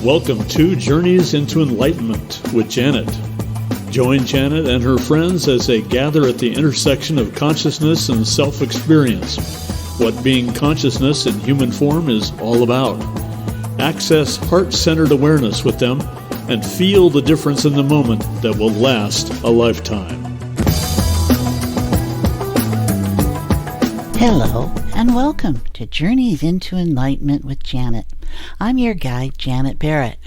Welcome to Journeys into Enlightenment with Janet. Join Janet and her friends as they gather at the intersection of consciousness and self-experience, what being consciousness in human form is all about. Access heart-centered awareness with them and feel the difference in the moment that will last a lifetime. Hello and welcome to Journeys into Enlightenment with Janet. I'm your guide, Janet Barrett.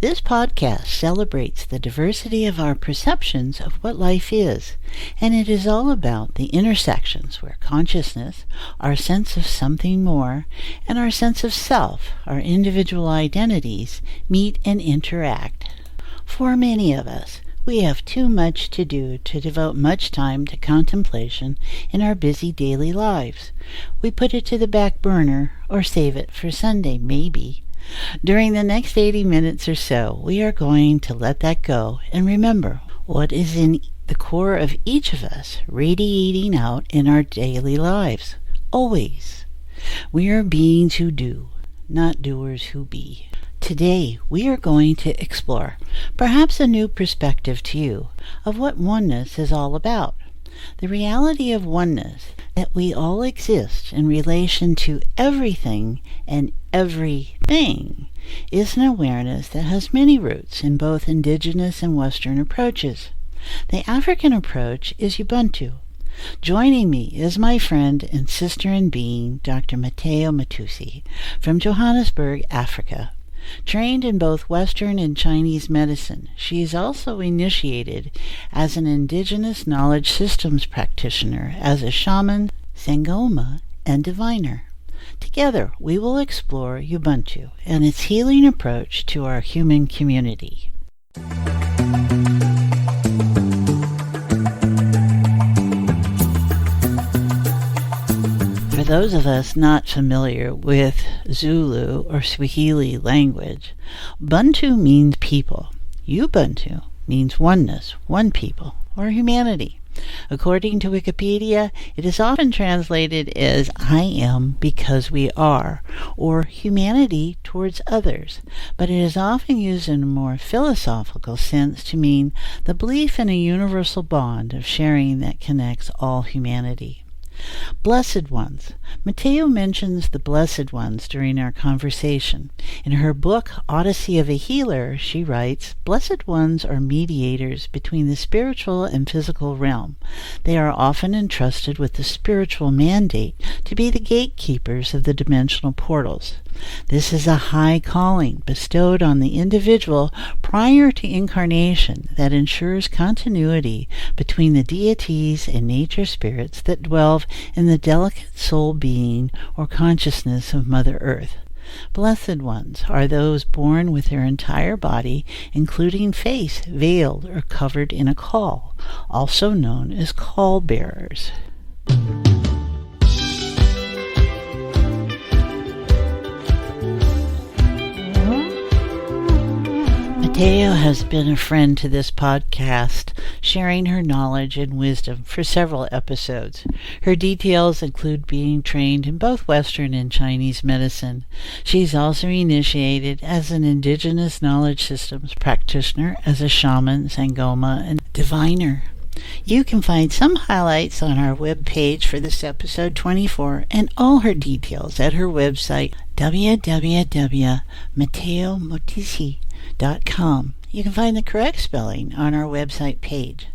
This podcast celebrates the diversity of our perceptions of what life is, and it is all about the intersections where consciousness, our sense of something more, and our sense of self, our individual identities, meet and interact. For many of us, we have too much to do to devote much time to contemplation in our busy daily lives. We put it to the back burner or save it for Sunday, maybe. During the next 80 minutes or so, we are going to let that go and remember what is in the core of each of us, radiating out in our daily lives. Always. We are beings who do, not doers who be. Today, we are going to explore, perhaps a new perspective to you, of what oneness is all about. The reality of oneness, that we all exist in relation to everything and everything, is an awareness that has many roots in both Indigenous and Western approaches. The African approach is Ubuntu. Joining me is my friend and sister in being, Dr. Mmatheo Motsisi, from Johannesburg, Africa. Trained in both Western and Chinese medicine, she is also initiated as an Indigenous Knowledge systems practitioner, as a Shaman, Sangoma, and diviner. Together, we will explore Ubuntu and its healing approach to our human community. For those of us not familiar with Zulu or Swahili language, Ubuntu means people. Ubuntu means oneness, one people, or humanity. According to Wikipedia, it is often translated as I am because we are, or humanity towards others, but it is often used in a more philosophical sense to mean the belief in a universal bond of sharing that connects all humanity. Blessed ones. Mmatheo mentions the blessed ones during our conversation. In her book, Odyssey of a Healer, she writes, "Blessed ones are mediators between the spiritual and physical realm. They are often entrusted with the spiritual mandate to be the gatekeepers of the dimensional portals. This is a high calling bestowed on the individual prior to incarnation that ensures continuity between the deities and nature spirits that dwell in the delicate soul being or consciousness of Mother Earth. Blessed ones are those born with their entire body, including face, veiled or covered in a caul, also known as caul bearers." Mmatheo has been a friend to this podcast, sharing her knowledge and wisdom for several episodes. Her details include being trained in both Western and Chinese medicine. She's also initiated as an Indigenous Knowledge systems practitioner, as a Shaman, Sangoma, and diviner. You can find some highlights on our webpage for this episode 24 and all her details at her website, www.mmatheomotsisi.com. You can find the correct spelling on our website page.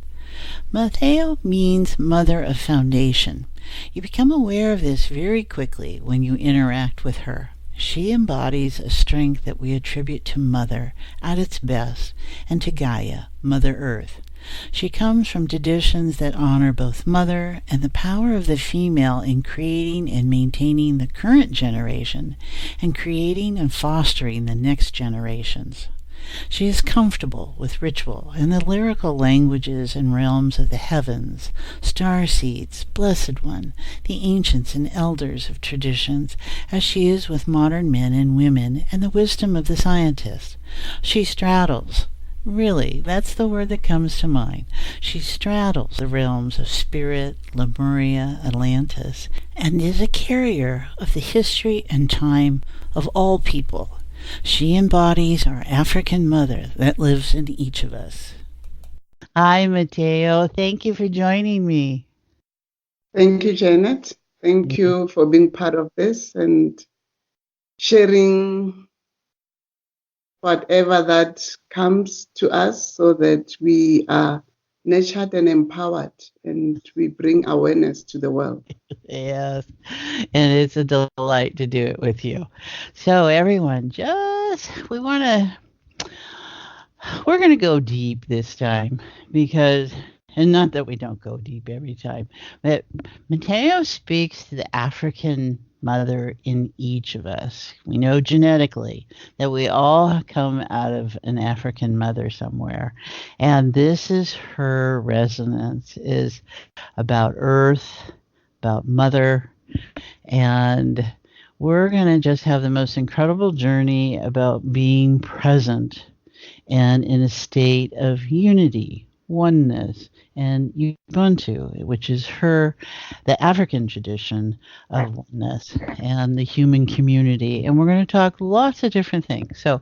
Mmatheo means Mother of Foundation. You become aware of this very quickly when you interact with her. She embodies a strength that we attribute to Mother at its best and to Gaia, Mother Earth. She comes from traditions that honor both Mother and the power of the female in creating and maintaining the current generation and creating and fostering the next generations. She is comfortable with ritual and the lyrical languages and realms of the heavens, star seeds, Blessed One, the ancients and elders of traditions, as she is with modern men and women and the wisdom of the scientists. She straddles. Really, that's the word that comes to mind. She straddles the realms of spirit, Lemuria, Atlantis, and is a carrier of the history and time of all people. She embodies our African mother that lives in each of us. Hi, Mmatheo. Thank you for joining me. Thank you, Janet. Thank you for being part of this and sharing whatever that comes to us so that we are nurtured and empowered and we bring awareness to the world. Yes, and it's a delight to do it with you. So everyone, we're going to go deep this time because, and not that we don't go deep every time, but Mmatheo speaks to the African mother in each of us. We know genetically that we all come out of an African mother somewhere. And this is her resonance, is about earth, about mother, and we're going to just have the most incredible journey about being present and in a state of unity, oneness, and Ubuntu, which is the African tradition of oneness and the human community. And we're going to talk lots of different things. So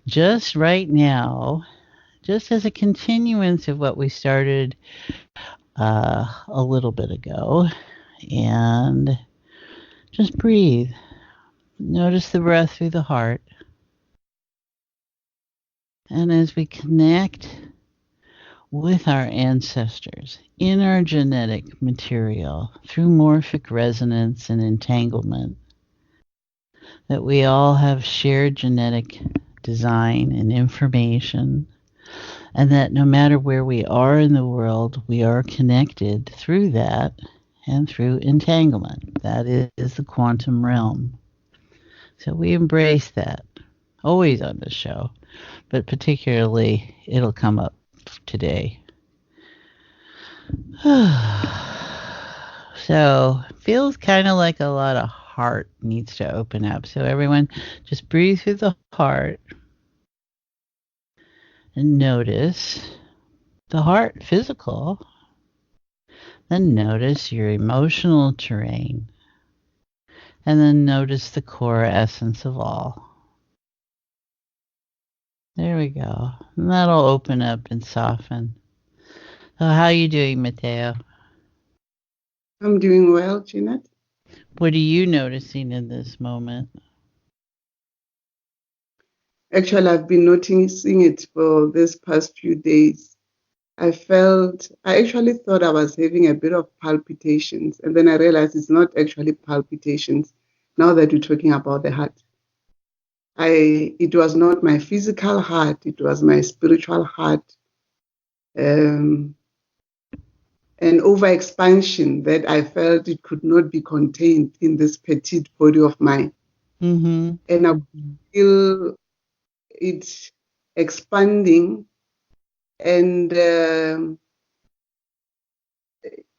just right now, just as a continuance of what we started a little bit ago, and just breathe. Notice the breath through the heart. And as we connect with our ancestors in our genetic material through morphic resonance and entanglement, that we all have shared genetic design and information, and that no matter where we are in the world, we are connected through that and through entanglement. That is the quantum realm. So we embrace that, always on the show, but particularly it'll come up today. So feels kind of like a lot of heart needs to open up. So everyone just breathe through the heart and notice the heart physical. Then notice your emotional terrain. And then notice the core essence of all. There we go. And that'll open up and soften. So how are you doing, Mmatheo? I'm doing well, Janet. What are you noticing in this moment? Actually, I've been noticing it for this past few days. I actually thought I was having a bit of palpitations, and then I realized it's not actually palpitations now that we're talking about the heart. It was not my physical heart, it was my spiritual heart. An overexpansion that I felt it could not be contained in this petite body of mine. Mm-hmm. And I could feel it expanding and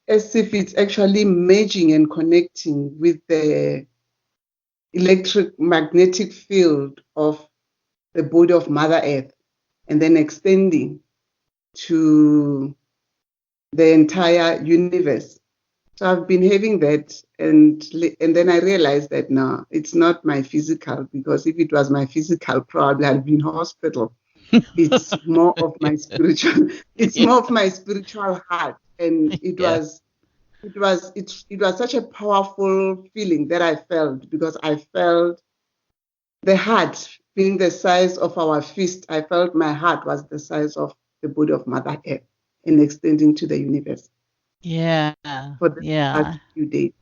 as if it's actually merging and connecting with the electromagnetic field of the body of Mother Earth and then extending to the entire universe. So I've been having that, and then I realized that no, it's not my physical, because if it was my physical, probably I'd be in hospital. It's more of my spiritual. It's more of my spiritual heart, and it was such a powerful feeling that I felt, because I felt the heart being the size of our fist. I felt my heart was the size of the body of Mother Earth and extending to the universe. Yeah. For the past few days.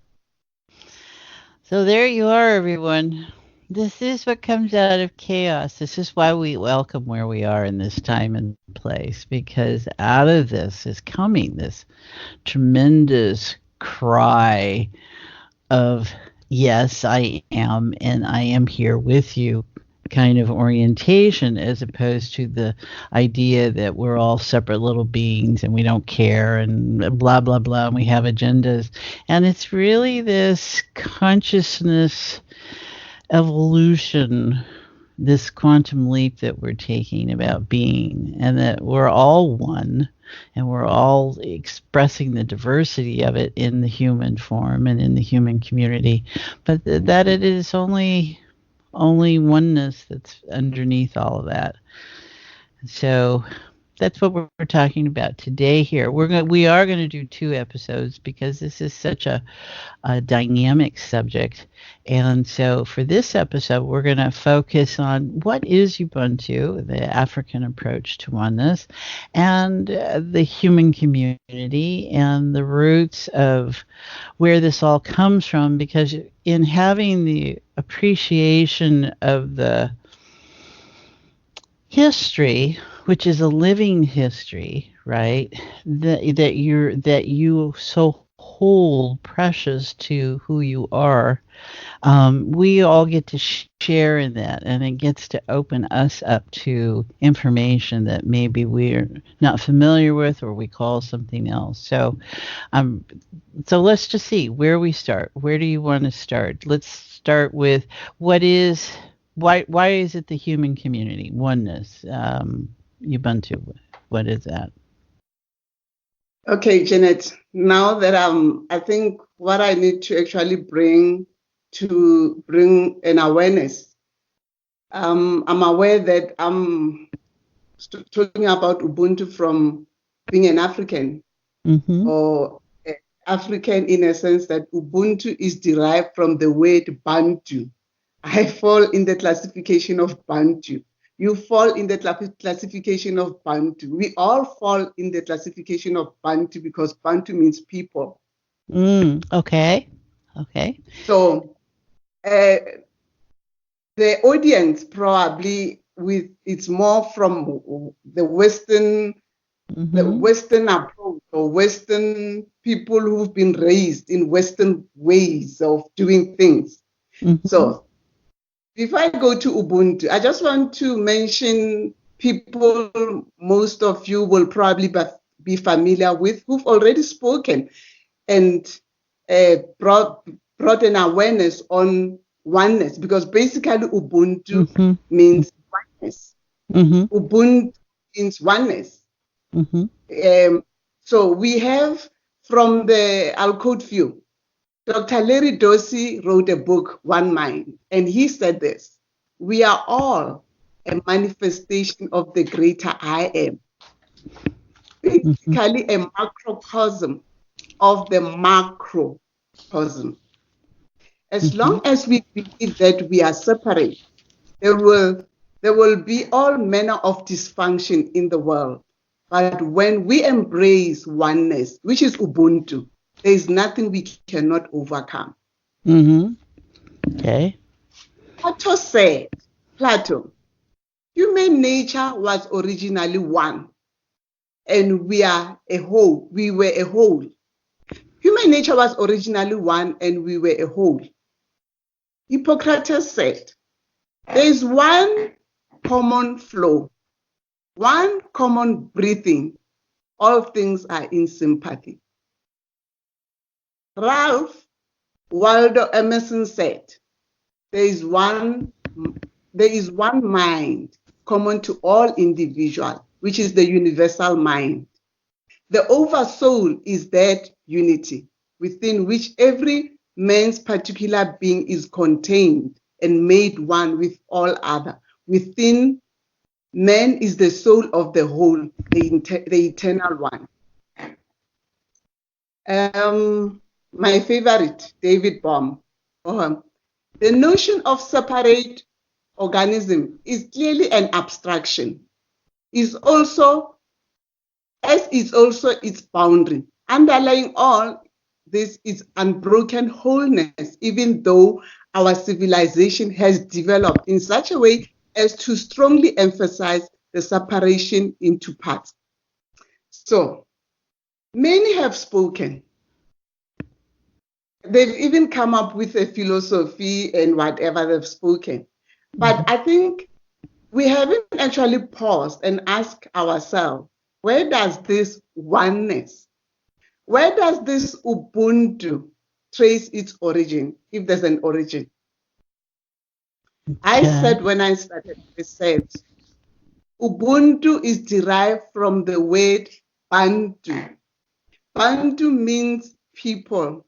So there you are, everyone. This is what comes out of chaos. This is why we welcome where we are in this time and place, because out of this is coming this tremendous cry of, yes, I am, and I am here with you kind of orientation, as opposed to the idea that we're all separate little beings and we don't care and blah, blah, blah, and we have agendas. And it's really this consciousness evolution, this quantum leap that we're taking about being, and that we're all one, and we're all expressing the diversity of it in the human form and in the human community, but that it is only only oneness that's underneath all of that. So that's what we're talking about today here. We are going to do 2 episodes because this is such a dynamic subject. And so for this episode, we're going to focus on what is Ubuntu, the African approach to oneness, and the human community and the roots of where this all comes from, because in having the appreciation of the history, which is a living history, right? That you so hold precious to who you are. We all get to share in that, and it gets to open us up to information that maybe we're not familiar with, or we call something else. So let's just see where we start. Where do you want to start? Let's start with why is it the human community, oneness, Ubuntu? What is that? Okay, Janet. Now that I think what I need to actually bring an awareness. I'm aware that I'm talking about Ubuntu from being an African, or African in a sense that Ubuntu is derived from the word Bantu. I fall in the classification of Bantu. You fall in the classification of Bantu. We all fall in the classification of Bantu because Bantu means people. Okay. So the audience probably it's more from the Western approach, or Western people who've been raised in Western ways of doing things. So before I go to Ubuntu, I just want to mention people most of you will probably be familiar with, who've already spoken and brought an awareness on oneness, because basically Ubuntu means oneness. Ubuntu means oneness. So we have from the I'll quote few. Dr. Larry Dorsey wrote a book, One Mind, and he said this: we are all a manifestation of the greater I am, basically a macrocosm of the macrocosm. As long as we believe that we are separate, there will be all manner of dysfunction in the world. But when we embrace oneness, which is Ubuntu, there is nothing we cannot overcome. Okay. Plato, human nature was originally one, and we are a whole. We were a whole. Human nature was originally one, and we were a whole. Hippocrates said, there is one common flow, one common breathing. All things are in sympathy. Ralph Waldo Emerson said, there is one mind common to all individuals, which is the universal mind. The oversoul is that unity within which every man's particular being is contained and made one with all other. Within man is the soul of the whole, the eternal one. My favorite, David Bohm. The notion of separate organism is clearly an abstraction. Is also its boundary. Underlying all this is unbroken wholeness, even though our civilization has developed in such a way as to strongly emphasize the separation into parts. So, many have spoken. They've even come up with a philosophy and whatever they've spoken. But I think we haven't actually paused and asked ourselves, where does this oneness, where does this Ubuntu trace its origin, if there's an origin? I said when I started research, Ubuntu is derived from the word Bantu. Bantu means people.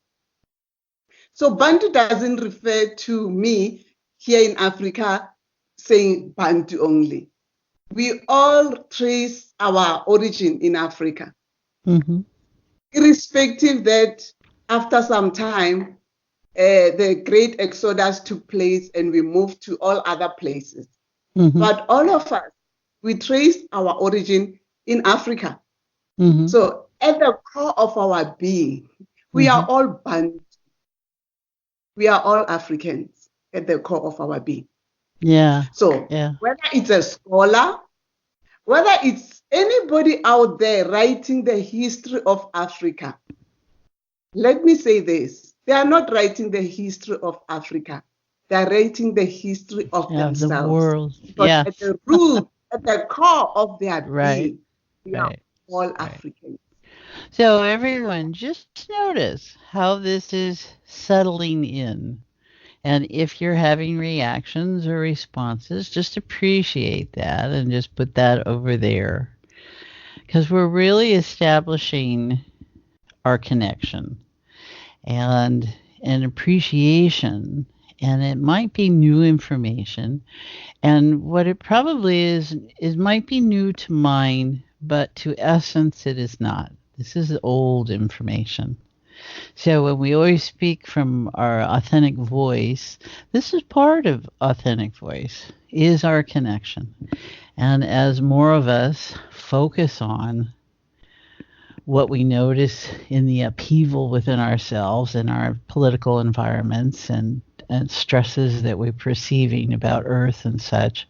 So Bantu doesn't refer to me here in Africa saying Bantu only. We all trace our origin in Africa. Mm-hmm. Irrespective that after some time, the great exodus took place and we moved to all other places. Mm-hmm. But all of us, we trace our origin in Africa. Mm-hmm. So at the core of our being, we are all Bantu. We are all Africans at the core of our being. Yeah. So whether it's a scholar, whether it's anybody out there writing the history of Africa, let me say this. They are not writing the history of Africa. They are writing the history of themselves. The world. Because at the root, at the core of their being, we are all Africans. So everyone, just notice how this is settling in. And if you're having reactions or responses, just appreciate that and just put that over there. Because we're really establishing our connection and an appreciation. And it might be new information. And what it probably is might be new to mind, but to essence, it is not. This is old information. So when we always speak from our authentic voice, this is part of authentic voice, is our connection. And as more of us focus on what we notice in the upheaval within ourselves and our political environments and stresses that we're perceiving about Earth and such,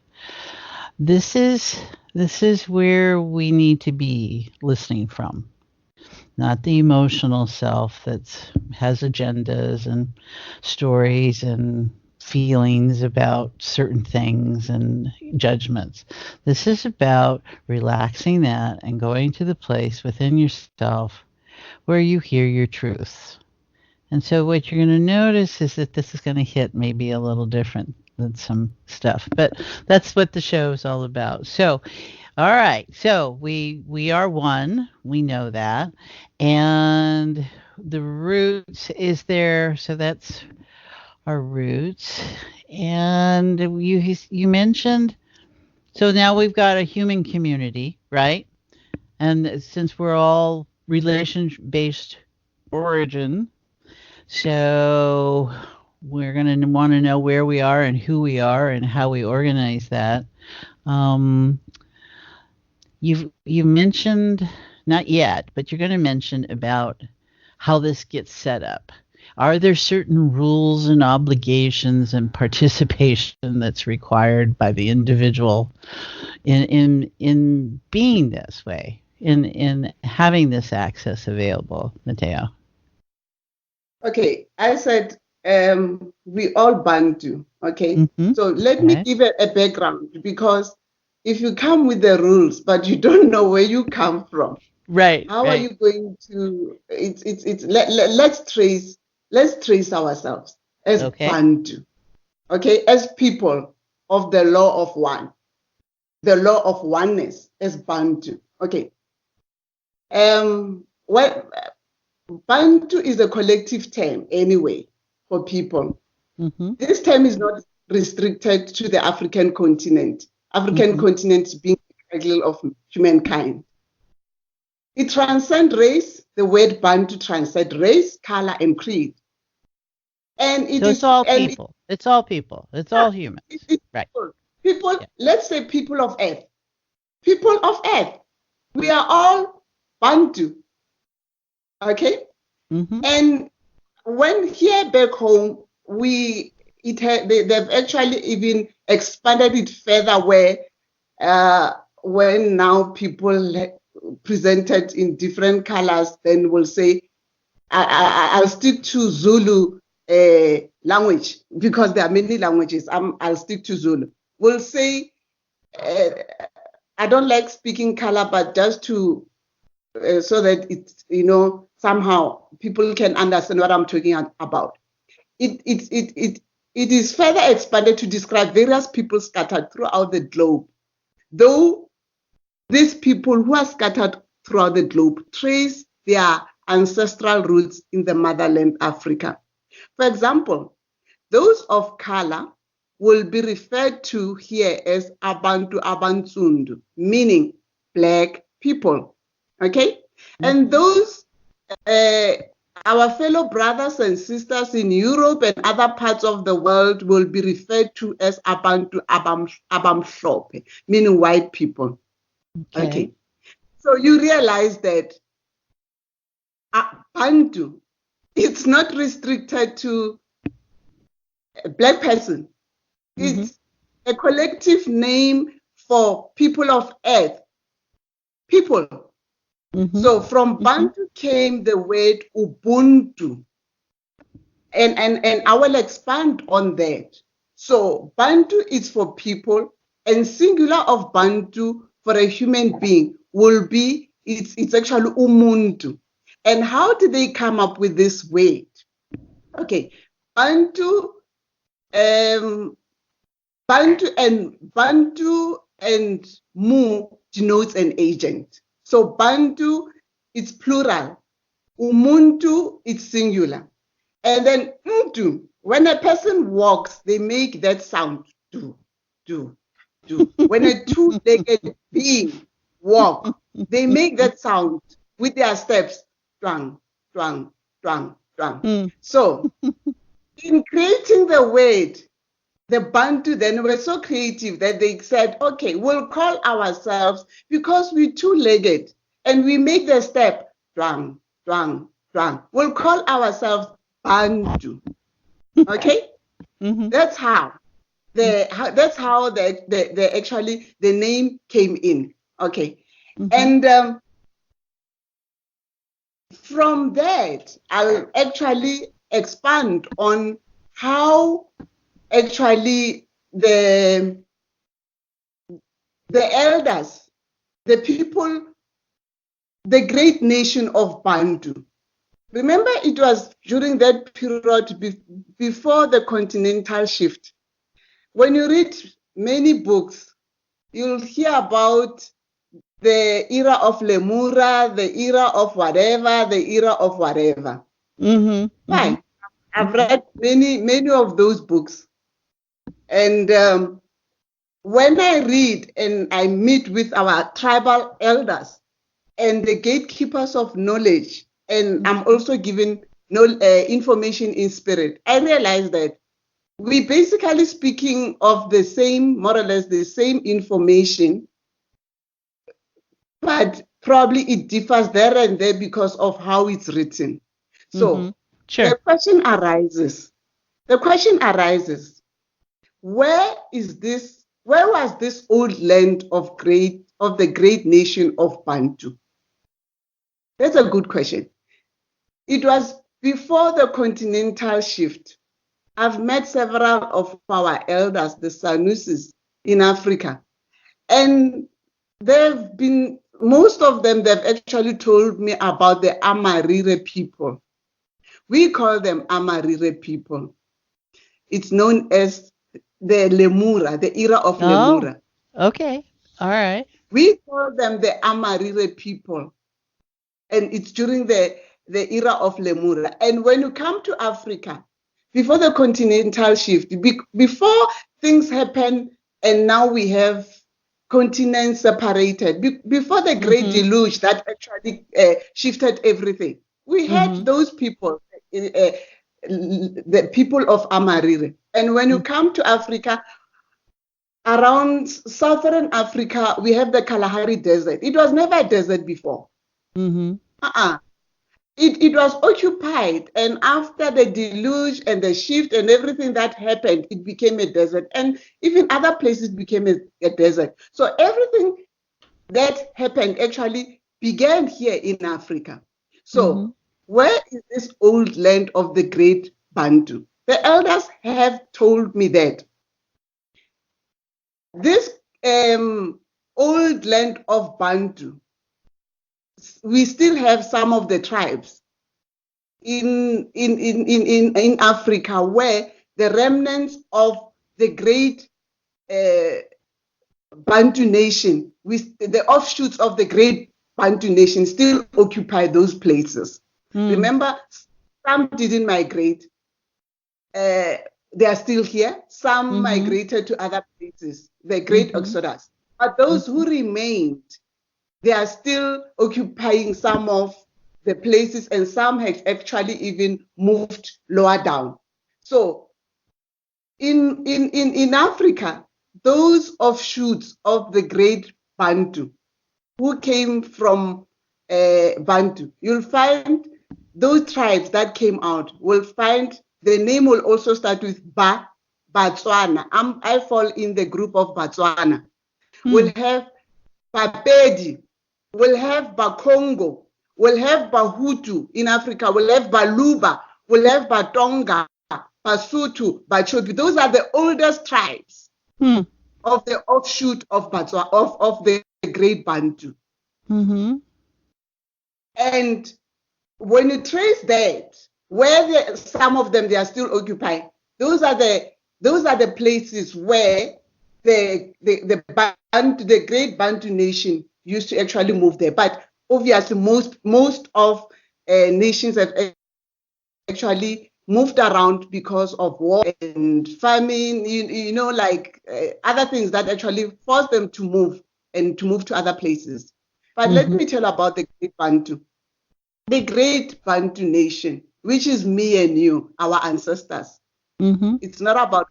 this is where we need to be listening from. Not the emotional self that has agendas and stories and feelings about certain things and judgments. This is about relaxing that and going to the place within yourself where you hear your truth. And so what you're going to notice is that this is going to hit maybe a little different than some stuff, but that's what the show is all about. So all right, so we are one, we know that, and the roots is there, so that's our roots. And you mentioned, so now we've got a human community, right? And since we're all relation-based origin, so we're going to want to know where we are and who we are and how we organize that. You mentioned, not yet, but you're going to mention about how this gets set up. Are there certain rules and obligations and participation that's required by the individual in being this way, in having this access available, Mmatheo? Okay, I said we all Bantu, okay? Mm-hmm. So let me give a background, because if you come with the rules, but you don't know where you come from, right? How are you going to? Let's trace ourselves as Bantu, okay? As people of the law of one, the law of oneness as Bantu, okay? Well, Bantu is a collective term anyway for people. Mm-hmm. This term is not restricted to the African continent. African continent being the cradle of humankind. It transcends race. The word Bantu transcends race, color, and creed. And it's all people. It's all people. It's all humans. Right. People, let's say people of Earth. People of Earth. We are all Bantu. Okay? Mm-hmm. And when here back home, they've actually even expanded it further, where when now people presented in different colors, then will say, I'll stick to Zulu language, because there are many languages. I'll stick to Zulu. We'll say, I don't like speaking color, but just to so that it's, somehow people can understand what I'm talking about. It is further expanded to describe various people scattered throughout the globe, though these people who are scattered throughout the globe trace their ancestral roots in the motherland Africa. For example, those of color will be referred to here as Abantu Abansundu, meaning black people. Okay? And those, our fellow brothers and sisters in Europe and other parts of the world will be referred to as Abantu Abamhlophe, meaning white people. Okay. So you realize that Bantu, it's not restricted to a black person. It's a collective name for people of earth. People. So from Bantu came the word Ubuntu. And I will expand on that. So Bantu is for people, and singular of Bantu for a human being will be, it's actually Umuntu. And how did they come up with this word? Okay, Bantu and Mu denotes an agent. So Bantu, it's plural. Umuntu, it's singular. And then Mtu, when a person walks, they make that sound. Do. When a two-legged being walk, they make that sound with their steps. Twang, twang, twang, twang. So in creating the word, the Bantu then were so creative that they said, okay, we'll call ourselves, because we're two-legged and we make the step, twang, twang, twang. We'll call ourselves Bantu. Okay? That's how the name came in. Okay. And from that, I'll actually expand on how actually the elders, the people, the great nation of Bantu. Remember, it was during that period before the continental shift. When you read many books, you'll hear about the era of Lemura, the era of whatever, the era of whatever. Fine. I've read many of those books. And when I read and I meet with our tribal elders and the gatekeepers of knowledge, and I'm also given information in spirit, I realize that we're basically speaking of the same, more or less the same information, but probably it differs there and there because of how it's written. So the question arises, where was this old land of the great nation of Bantu? That's a good question. It was before the continental shift. I've met several of our elders, the Sanusis in Africa, and most of them, they've actually told me about the Amarire people. We call them Amarire people. It's known as the Lemura, the era of Lemura. Okay, all right. We call them the Amarire people, and it's during the era of Lemura. And when you come to Africa, before the continental shift, before things happen, and now we have continents separated, before the great deluge that actually shifted everything, we had those people, the people of Amarire. And when you come to Africa, around southern Africa, we have the Kalahari Desert. It was never a desert before. It was occupied, and after the deluge and the shift and everything that happened, it became a desert, and even other places became a desert. So everything that happened actually began here in Africa. So where is this old land of the great Bantu? The elders have told me that this old land of Bantu, we still have some of the tribes in Africa where the remnants of the great Bantu nation, the offshoots of the great Bantu nation still occupy those places. Remember, some didn't migrate. they are still here. Some migrated to other places, the great exodus. But those who remained, they are still occupying some of the places, and some have actually even moved lower down. So in Africa, those offshoots of the great Bantu who came from Bantu, you'll find those tribes that came out will find the name will also start with Batswana. I fall in the group of Batswana. We'll have Bapedi, we'll have Bakongo, we'll have Bahutu in Africa, we'll have Baluba, we'll have Batonga, Basotho, Bachobi. Those are the oldest tribes of the offshoot of Batswana, of the great Bantu. And when you trace that, where some of them they are still occupied, those are the places where the great Bantu nation used to actually move there. But obviously, most of nations have actually moved around because of war and famine, like other things that actually forced them to move to other places. But let me tell about the great Bantu. The great Bantu nation, which is me and you, our ancestors. It's not about.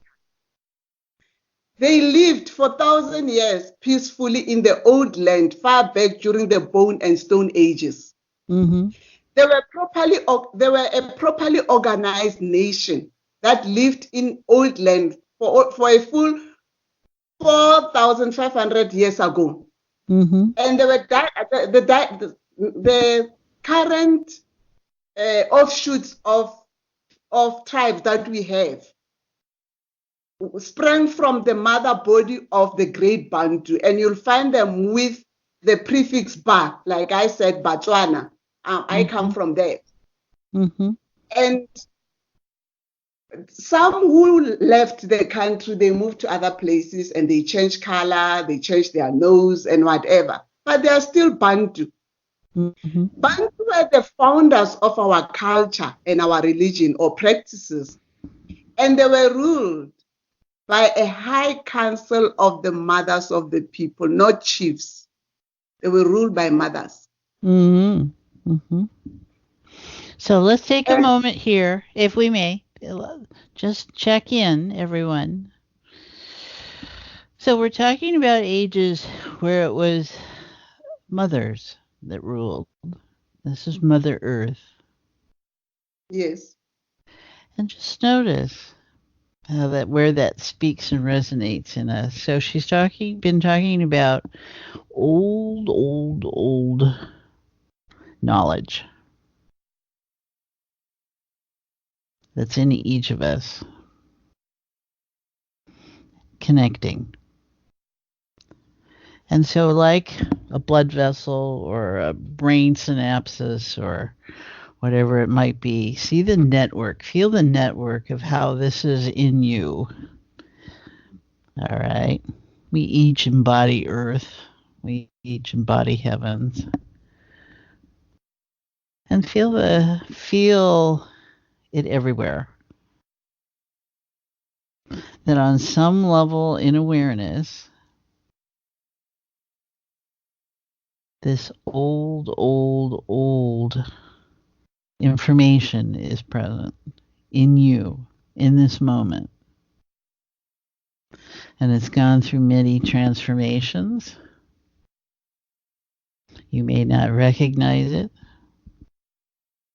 They lived for 1,000 years peacefully in the old land, far back during the Bone and Stone Ages. They were a properly organized nation that lived in old land for a full 4,500 years ago. And they were the current offshoots of tribes that we have sprang from the mother body of the great Bantu, and you'll find them with the prefix Ba, like I said, Batswana. I come from there. And some who left the country, they moved to other places and they changed color, they changed their nose and whatever, but they are still Bantu. Bantu were the founders of our culture and our religion or practices, and they were ruled by a high council of the mothers of the people, not chiefs. They were ruled by mothers. So let's take a moment here, if we may. Just check in, everyone. So we're talking about ages where it was mothers that ruled. This is Mother Earth. Yes. And just notice how where that speaks and resonates in us. So she's been talking about old knowledge that's in each of us, connecting. And so like a blood vessel or a brain synapses or whatever it might be, see the network, feel the network of how this is in you. All right. We each embody earth. We each embody heavens. And feel it everywhere. That on some level in awareness, this old information is present in you in this moment. And it's gone through many transformations. You may not recognize it,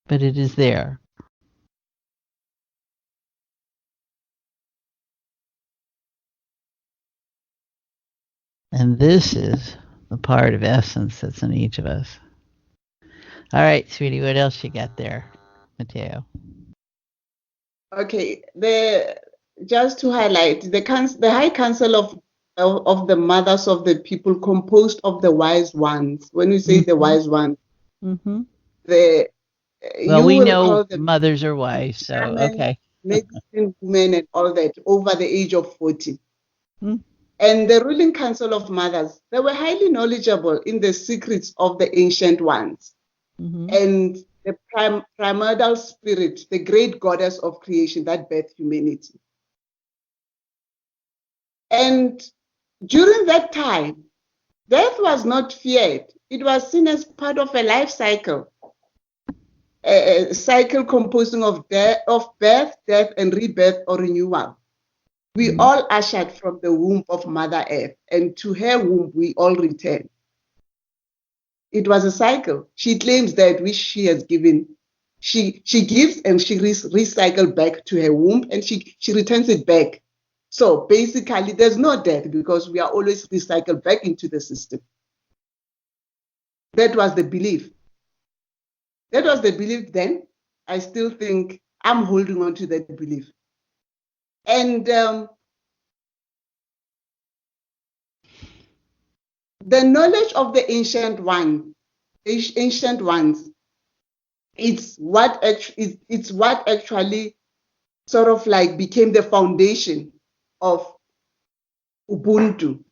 but it is there. And this is the part of essence that's in each of us. All right, sweetie, what else you got there, Mmatheo? Okay, just to highlight, the High Council of the mothers of the people, composed of the wise ones. When we say the wise ones, we will know call them mothers are wise, so Shaman, okay. medicine women and all that over the age of 40. And the ruling council of mothers, they were highly knowledgeable in the secrets of the ancient ones. And the primordial spirit, the great goddess of creation that birthed humanity. And during that time, death was not feared. It was seen as part of a life cycle, a cycle composing of birth, death, and rebirth or renewal. We all ushered from the womb of Mother Earth, and to her womb we all return. It was a cycle. She claims that which she has given, she gives and she recycles back to her womb, and she returns it back. So basically, there's no death because we are always recycled back into the system. That was the belief. That was the belief then. I still think I'm holding on to that belief. And the knowledge of the ancient ones, it's what actually sort of like became the foundation of Ubuntu.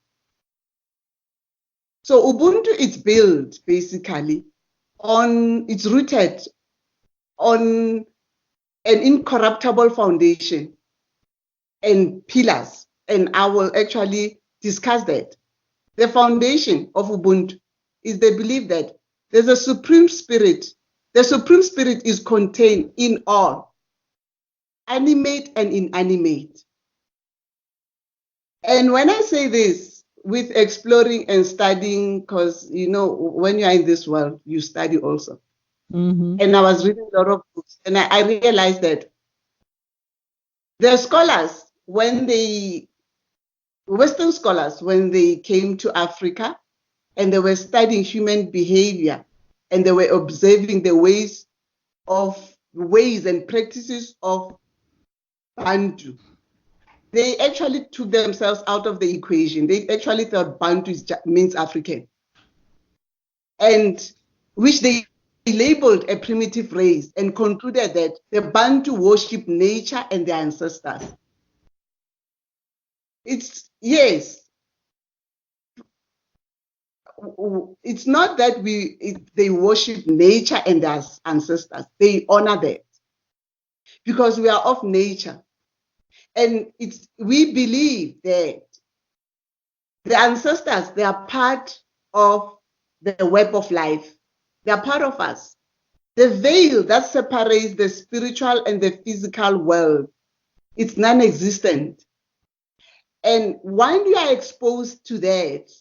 So Ubuntu is built basically it's rooted on an incorruptible foundation and pillars. And I will actually discuss that. The foundation of Ubuntu is the belief that there's a supreme spirit. The supreme spirit is contained in all, animate and inanimate. And when I say this, with exploring and studying, because, you know, when you're in this world, you study also. And I was reading a lot of books, and I realized that the scholars, Western scholars, when they came to Africa and they were studying human behavior and they were observing the ways and practices of Bantu, they actually took themselves out of the equation. They actually thought Bantu means African, and which they labeled a primitive race and concluded that the Bantu worship nature and their ancestors. It's not that they worship nature and their ancestors. They honor that because we are of nature. And we believe that the ancestors, they are part of the web of life. They are part of us. The veil that separates the spiritual and the physical world, it's non-existent. And when you are exposed to that,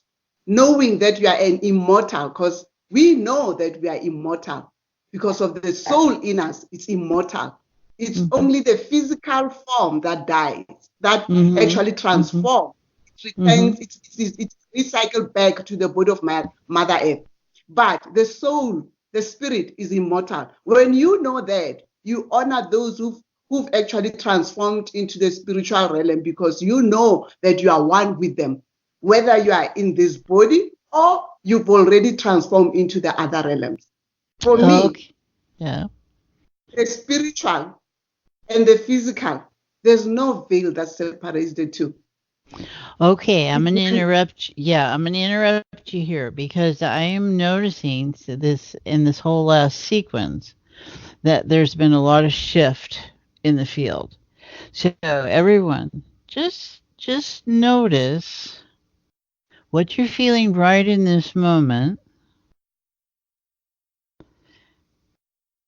knowing that you are an immortal, because we know that we are immortal because of the soul in us, it's immortal. It's only the physical form that dies, that actually transforms. It returns, it's recycled back to the body of Mother Earth. But the soul, the spirit is immortal. When you know that, you honor those who've actually transformed into the spiritual realm because you know that you are one with them, whether you are in this body or you've already transformed into the other realms. For me, the spiritual and the physical, there's no veil that separates the two. Okay, I'm going to interrupt. Yeah, I'm going to interrupt you here because I am noticing this in this whole last sequence that there's been a lot of shift in the field. So everyone, just notice what you're feeling right in this moment.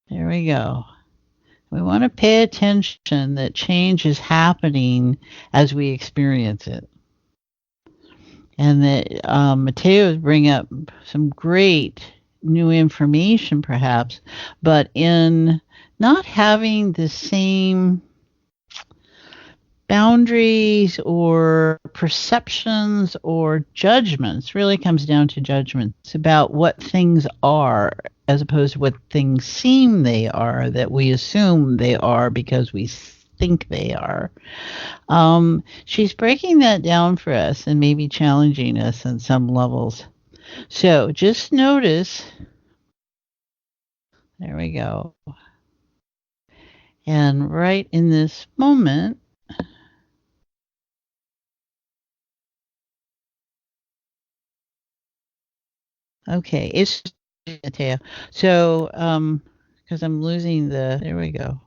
There we go. We want to pay attention that change is happening as we experience it. And that Mmatheo is bringing up some great new information, perhaps, but in not having the same boundaries or perceptions or judgments. Really comes down to judgments about what things are as opposed to what things seem they are, that we assume they are because we think they are. She's breaking that down for us and maybe challenging us on some levels. So just notice, there we go. And right in this moment, okay, it's Mmatheo. So, because I'm losing there we go.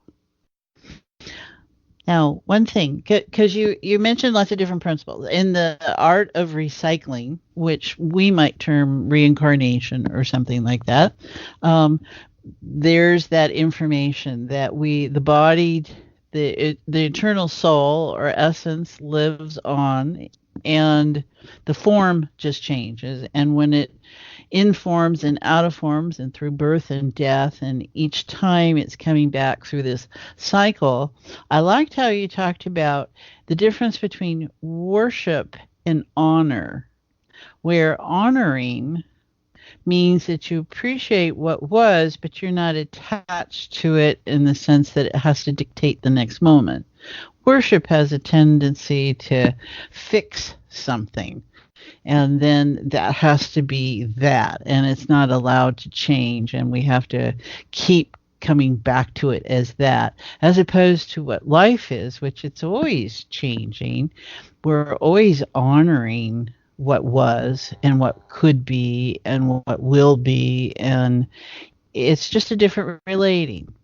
Now, one thing, because you mentioned lots of different principles in the art of recycling, which we might term reincarnation or something like that. There's that information that the body, the eternal soul or essence lives on, and the form just changes. And when it in forms and out of forms and through birth and death, and each time it's coming back through this cycle. I liked how you talked about the difference between worship and honor, where honoring means that you appreciate what was, but you're not attached to it in the sense that it has to dictate the next moment. Worship has a tendency to fix something, and then that has to be that, and it's not allowed to change, and we have to keep coming back to it as that, as opposed to what life is, which it's always changing. We're always honoring what was and what could be and what will be, and it's just a different relating.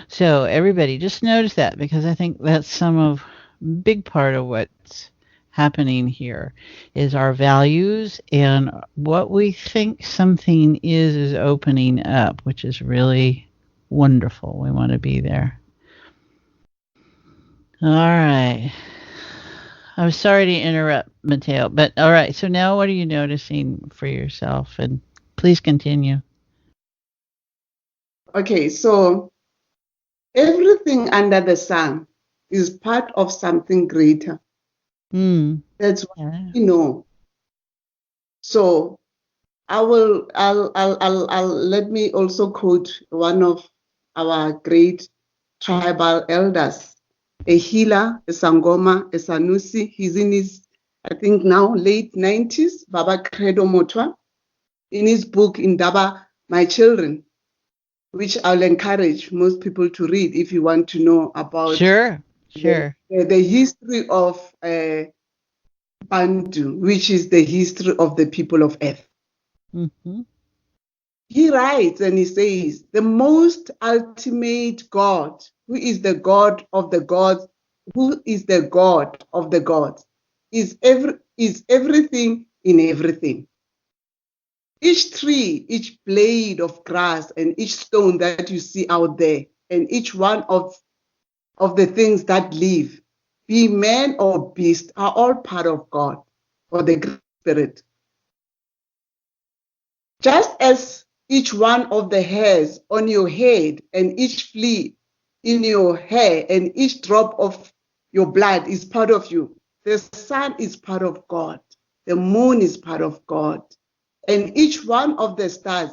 So everybody just notice that, because I think that's some of big part of what's happening here is our values, and what we think something is opening up, which is really wonderful. We want to be there. All right. I'm sorry to interrupt, Mmatheo, but all right. So now what are you noticing for yourself? And please continue. Okay, so everything under the sun is part of something greater. That's what we know. So I'll let me also quote one of our great tribal elders, a healer, a Sangoma, a Sanusi. He's in his, I think now, late 90s, Baba Credo Motwa, in his book, Indaba, My Children, which I'll encourage most people to read if you want to know about the history of Ubuntu, which is the history of the people of Earth. Mm-hmm. He writes and he says, the most ultimate God, who is the God of the gods, who is the God of the gods, is everything in everything. Each tree, each blade of grass, and each stone that you see out there, and each one of the things that live, be man or beast, are all part of God or the Great Spirit. Just as each one of the hairs on your head and each flea in your hair and each drop of your blood is part of you, the sun is part of God, the moon is part of God, and each one of the stars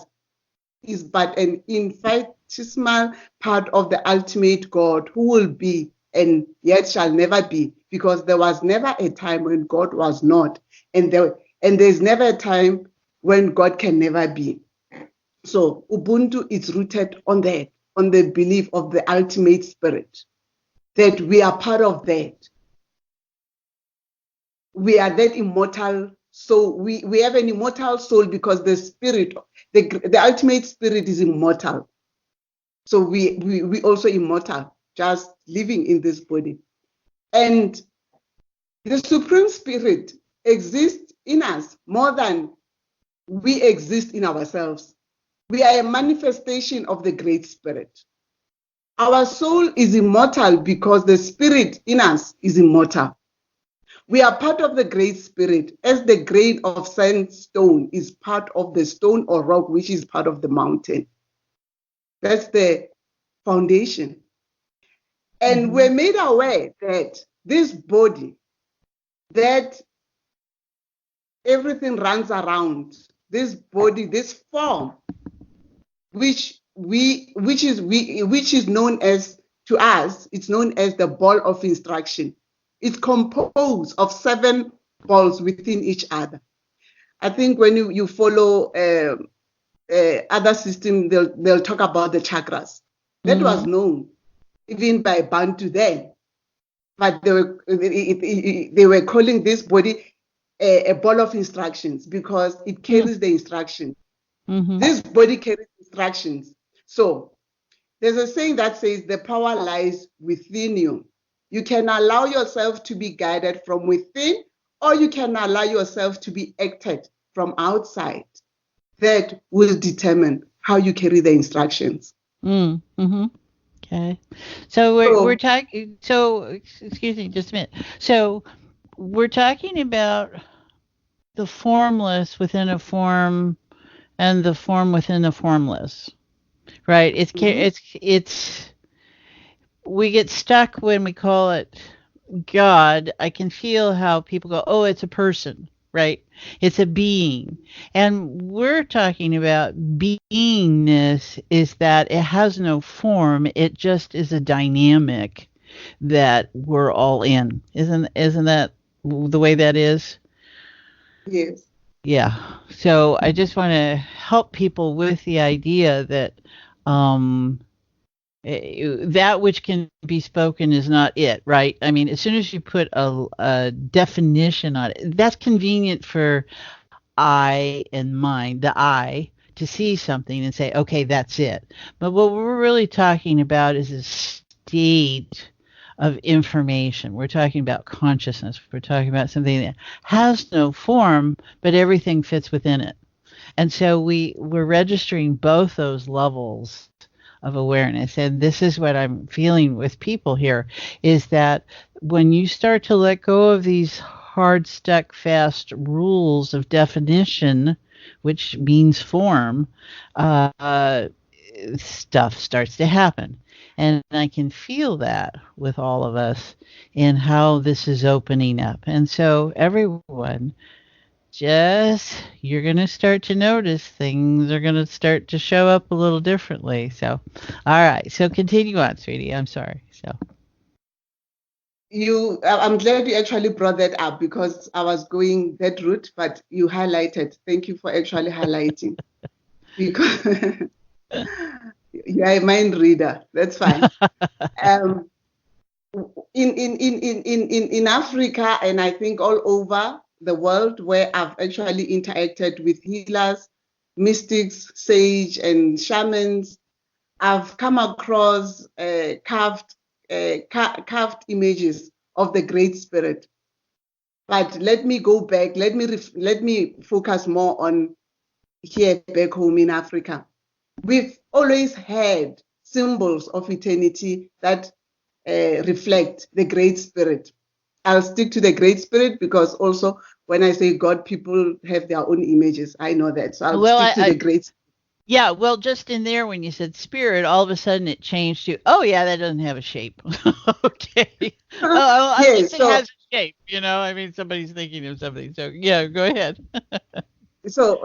is but an infinitesimal part of the ultimate God who will be and yet shall never be, because there was never a time when God was not, and there's never a time when God can never be. So Ubuntu is rooted on that, on the belief of the ultimate spirit, that we are part of that. We are that immortal soul. We have an immortal soul because the spirit, the ultimate spirit is immortal. So we also immortal, just living in this body. And the Supreme Spirit exists in us more than we exist in ourselves. We are a manifestation of the Great Spirit. Our soul is immortal because the spirit in us is immortal. We are part of the Great Spirit, as the grain of sandstone is part of the stone or rock, which is part of the mountain. That's the foundation. And we're made aware that this body, that everything runs around, this body, this form, which is known as, to us, it's known as the ball of instruction. It's composed of 7 balls within each other. I think when you follow other systems, they'll talk about the chakras. That was known even by Bantu then, but they were calling this body a ball of instructions because it carries the instruction. This body carries instructions. So there's a saying that says the power lies within you. You can allow yourself to be guided from within, or you can allow yourself to be acted from outside. That will determine how you carry the instructions. Mm-hmm. Okay. So we're talking. So excuse me, just a minute. So we're talking about the formless within a form, and the form within the formless, right? It's we get stuck when we call it God. I can feel how people go, oh, it's a person, right? It's a being. And we're talking about beingness is that it has no form. It just is a dynamic that we're all in. Isn't that the way that is? Yes. Yeah. So I just want to help people with the idea that that which can be spoken is not it, right? I mean, as soon as you put a definition on it, that's convenient for I and mind, the I, to see something and say, okay, that's it. But what we're really talking about is a state of information. We're talking about consciousness. We're talking about something that has no form, but everything fits within it. And so we're registering both those levels of awareness. And this is what I'm feeling with people here, is that when you start to let go of these hard, stuck, fast rules of definition, which means form, stuff starts to happen. And I can feel that with all of us in how this is opening up. And so everyone, you're going to start to notice things are going to start to show up a little differently. So, all right. So continue on, sweetie. I'm sorry. So I'm glad you actually brought that up, because I was going that route, but you highlighted. Thank you for actually highlighting. Because you're a mind reader. That's fine. In Africa, and I think all over the world, where I've actually interacted with healers, mystics, sage, and shamans, I've come across carved images of the Great Spirit. But let me go back. Let me focus more on here back home in Africa. We've always had symbols of eternity that reflect the Great Spirit. I'll stick to the Great Spirit, because also when I say God, people have their own images. I know that. So I'll stick to the Great Spirit. Yeah, well, just in there when you said spirit, all of a sudden it changed to, oh yeah, that doesn't have a shape. Okay. At least it has a shape, I mean, somebody's thinking of something. So yeah, go ahead. So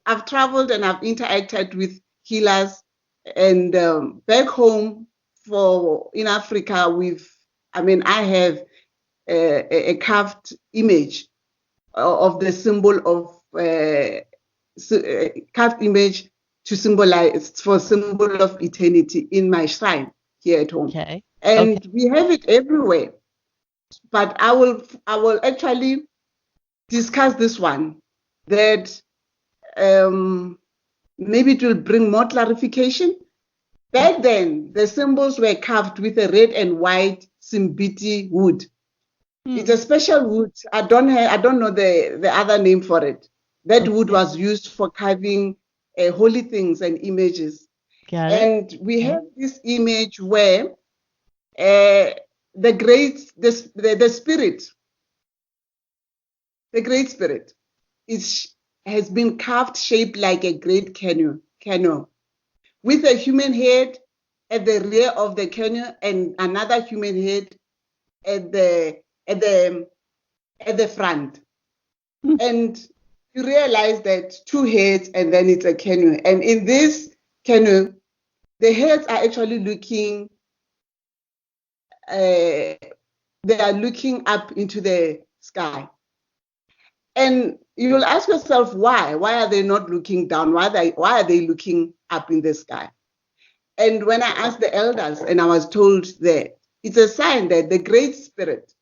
I've traveled and I've interacted with healers, and back home in Africa, I have a carved image of the symbol of carved image symbol of eternity in my shrine here at home. Okay. And we have it everywhere. But I will actually discuss this one, that maybe it will bring more clarification. Back then, the symbols were carved with a red and white Simbiti wood. It's a special wood. I don't know the other name for it. That wood was used for carving holy things and images. Got it. And we have this image where the Great Spirit has been carved, shaped like a great canoe, with a human head at the rear of the canoe and another human head at the front. And you realize that two heads, and then it's a canoe. And in this canoe, the heads are actually looking. They are looking up into the sky. And you will ask yourself, why? Why are they not looking down? Why are they looking up in the sky? And when I asked the elders, and I was told that it's a sign that the Great Spirit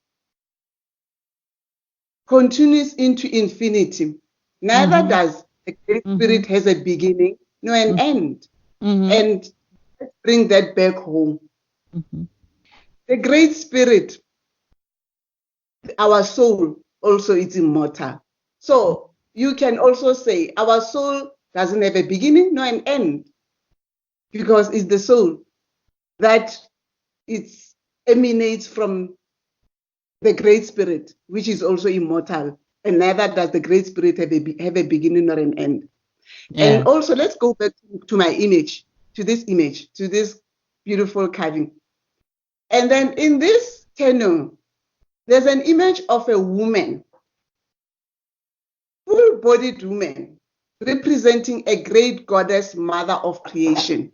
continues into infinity. Neither does the Great Spirit has a beginning, nor an end. And let's bring that back home. the Great Spirit, our soul also is immortal. So you can also say our soul doesn't have a beginning nor an end, because it's the soul that it emanates from the Great Spirit, which is also immortal, and neither does the Great Spirit have a beginning or an end. Yeah. And also, let's go back to my image, to this beautiful carving. And then in this canoe, there's an image of a woman, full-bodied woman, representing a great goddess, mother of creation.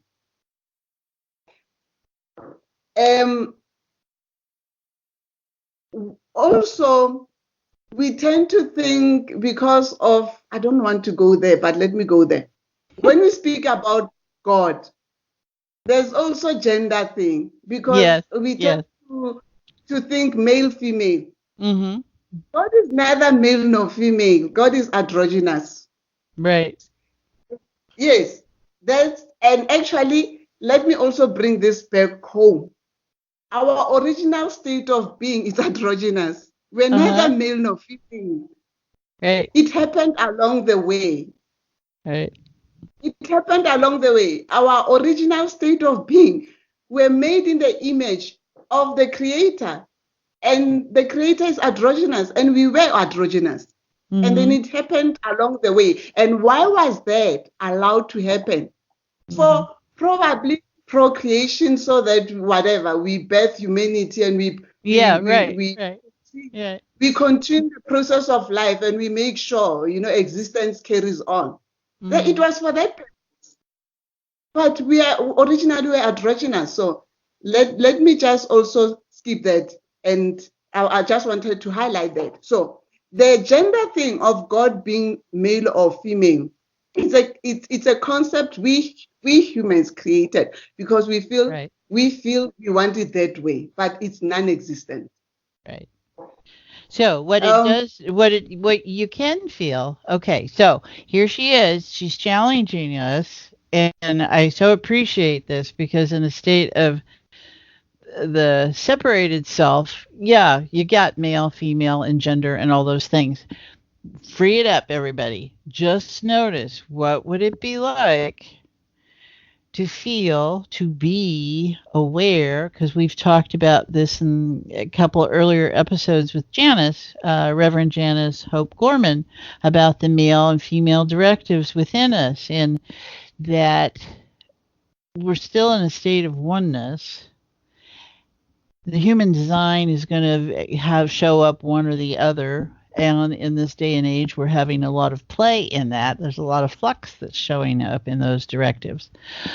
Also, we tend to think, because of, I don't want to go there, but let me go there. When we speak about God, there's also gender thing, because we tend to think male, female. Mm-hmm. God is neither male nor female. God is androgynous. Right. Yes. And actually, let me also bring this back home. Our original state of being is androgynous. We're neither male nor female. Right. It happened along the way. Right. It happened along the way. Our original state of being, we're made in the image of the Creator. And the Creator is androgynous, and we were androgynous. Mm-hmm. And then it happened along the way. And why was that allowed to happen? For probably procreation, so that whatever, we birth humanity, and we continue the process of life, and we make sure, existence carries on. Mm-hmm. It was for that purpose. But we originally were androgynous. So let me just also skip that. And I just wanted to highlight that. So the gender thing of God being male or female, it's a concept we humans created, because we feel we want it that way, but it's non-existent. Right. So what it does, what you can feel. Okay, so here she is. She's challenging us, and I so appreciate this, because in a state of the separated self, you got male, female, and gender, and all those things. Free it up, everybody. Just notice, what would it be like to feel, to be aware, because we've talked about this in a couple earlier episodes with Janice, Reverend Janice Hope Gorman, about the male and female directives within us, and that we're still in a state of oneness. The human design is going to show up one or the other. And in this day and age, we're having a lot of play in that. There's a lot of flux that's showing up in those directives.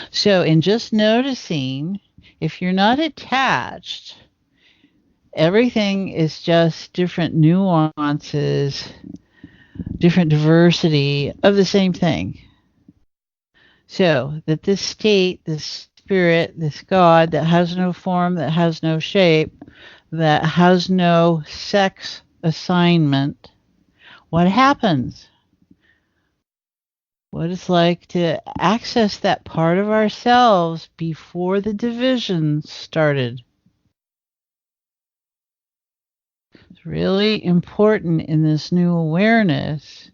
So in just noticing, if you're not attached, everything is just different nuances, different diversity of the same thing. So that this state, this spirit, this God that has no form, that has no shape, that has no sex assignment, what happens? What it's like to access that part of ourselves before the divisions started. It's really important in this new awareness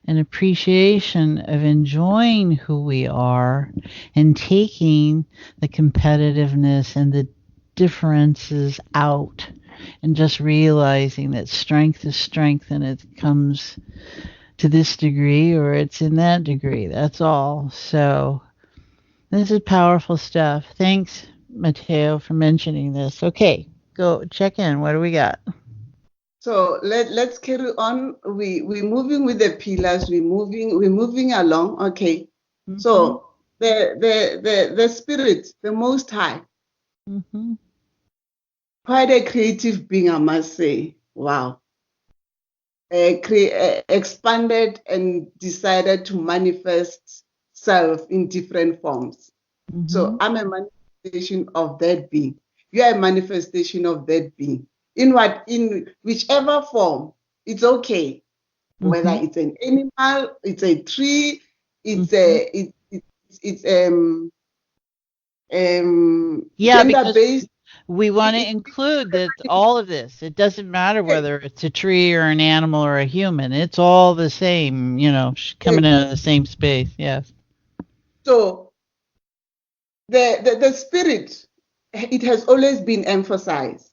and appreciation of enjoying who we are, and taking the competitiveness and the differences out, and just realizing that strength is strength, and it comes to this degree or it's in that degree. That's all. So this is powerful stuff. Thanks, Mmatheo, for mentioning this. Okay, go check in. What do we got? So let's carry on. We're moving with the pillars. We're moving along. Okay. Mm-hmm. So the spirit, the Most High, quite a creative being, I must say. Wow. Expanded and decided to manifest self in different forms. Mm-hmm. So I'm a manifestation of that being. You are a manifestation of that being. In whichever form, it's okay. Mm-hmm. Whether it's an animal, it's a tree, it's gender-based. Because We want to It- include that all of this. It doesn't matter whether it's a tree or an animal or a human. It's all the same, coming out of the same space. Yes. So the spirit, it has always been emphasized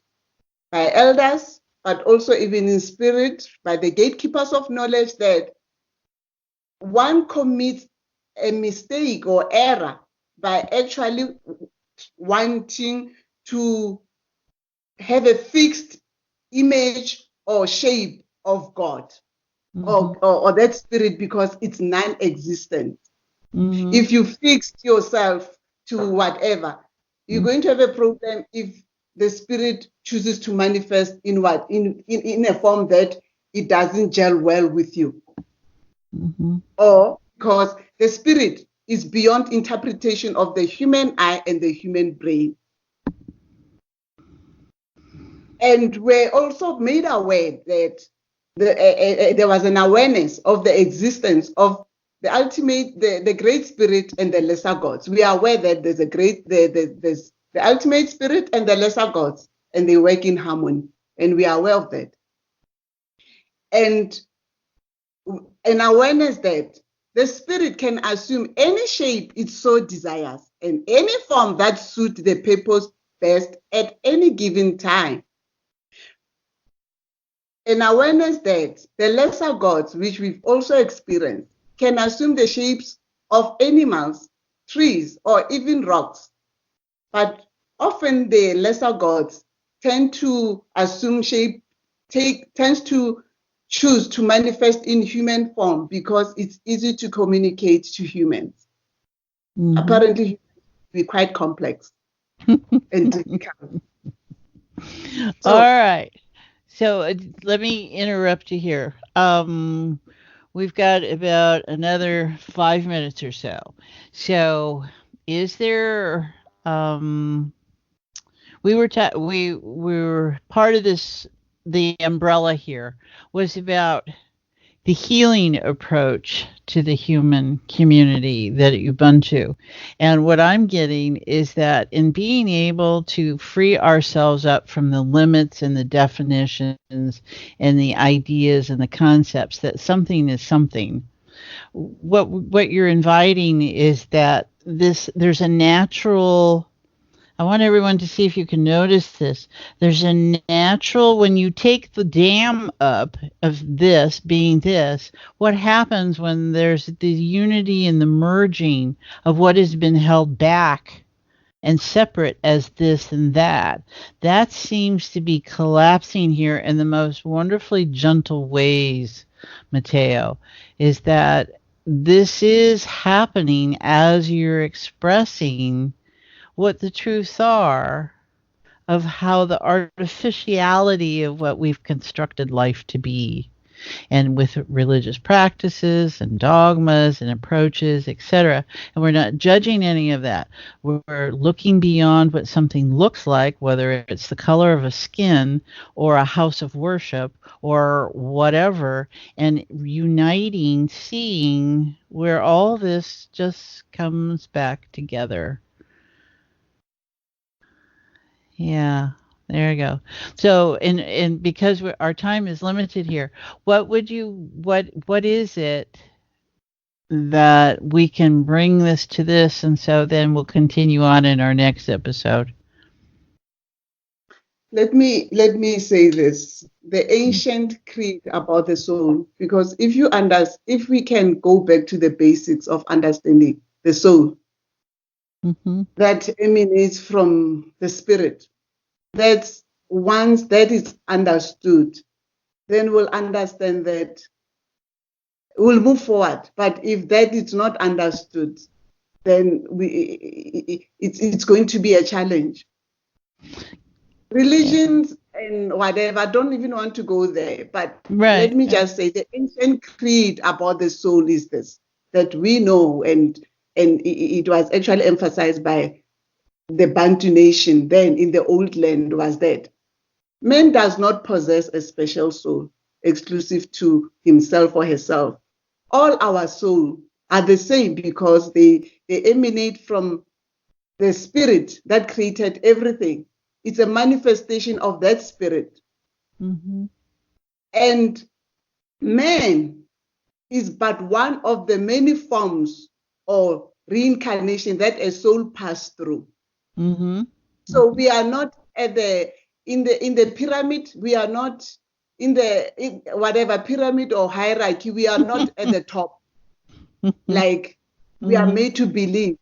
by elders, but also even in spirit by the gatekeepers of knowledge, that one commits a mistake or error by actually wanting to have a fixed image or shape of God, or that spirit, because it's non-existent. Mm-hmm. If you fixed yourself to whatever, you're going to have a problem if the spirit chooses to manifest in what? In a form that it doesn't gel well with you. Mm-hmm. Or because the spirit is beyond interpretation of the human eye and the human brain. And we're also made aware that there was an awareness of the existence of the ultimate, the great spirit and the lesser gods. We are aware that there's there's the ultimate spirit and the lesser gods, and they work in harmony. And we are aware of that. And an awareness that the spirit can assume any shape it so desires and any form that suits the purpose best at any given time. An awareness that the lesser gods, which we've also experienced, can assume the shapes of animals, trees, or even rocks. But often the lesser gods tend to assume tends to choose to manifest in human form because it's easy to communicate to humans. Mm-hmm. Apparently, we're quite complex and difficult. All right. So let me interrupt you here. We've got about another 5 minutes or so. So is there, we were part of this, the umbrella here was about the healing approach to the human community that Ubuntu. And what I'm getting is that in being able to free ourselves up from the limits and the definitions and the ideas and the concepts that something is something, what you're inviting is that there's a natural, I want everyone to see if you can notice this. There's a natural, when you take the dam up of this being this, what happens when there's the unity and the merging of what has been held back and separate as this and that seems to be collapsing here in the most wonderfully gentle ways, Mmatheo, is that this is happening as you're expressing what the truths are of how the artificiality of what we've constructed life to be, and with religious practices and dogmas and approaches, etc. And we're not judging any of that. We're looking beyond what something looks like, whether it's the color of a skin or a house of worship or whatever, and uniting, seeing where all this just comes back together. Yeah, there you go. So, and because our time is limited here, what is it that we can bring this to this, and so then we'll continue on in our next episode. Let me say this: the ancient creed about the soul, because if we can go back to the basics of understanding the soul, that emanates from the spirit. That once that is understood, then we'll understand that we'll move forward. But if that is not understood, then it's going to be a challenge. Religions and whatever, I don't even want to go there. But let me just say the ancient creed about the soul is this, that we know, and it was actually emphasized by the Bantu nation then in the old land, was that man does not possess a special soul exclusive to himself or herself. All our souls are the same because they emanate from the spirit that created everything. It's a manifestation of that spirit. Mm-hmm. And man is but one of the many forms of reincarnation that a soul passed through. Mm-hmm. So we are not at in the pyramid. We are not in whatever pyramid or hierarchy. We are not at the top, like we are made to believe.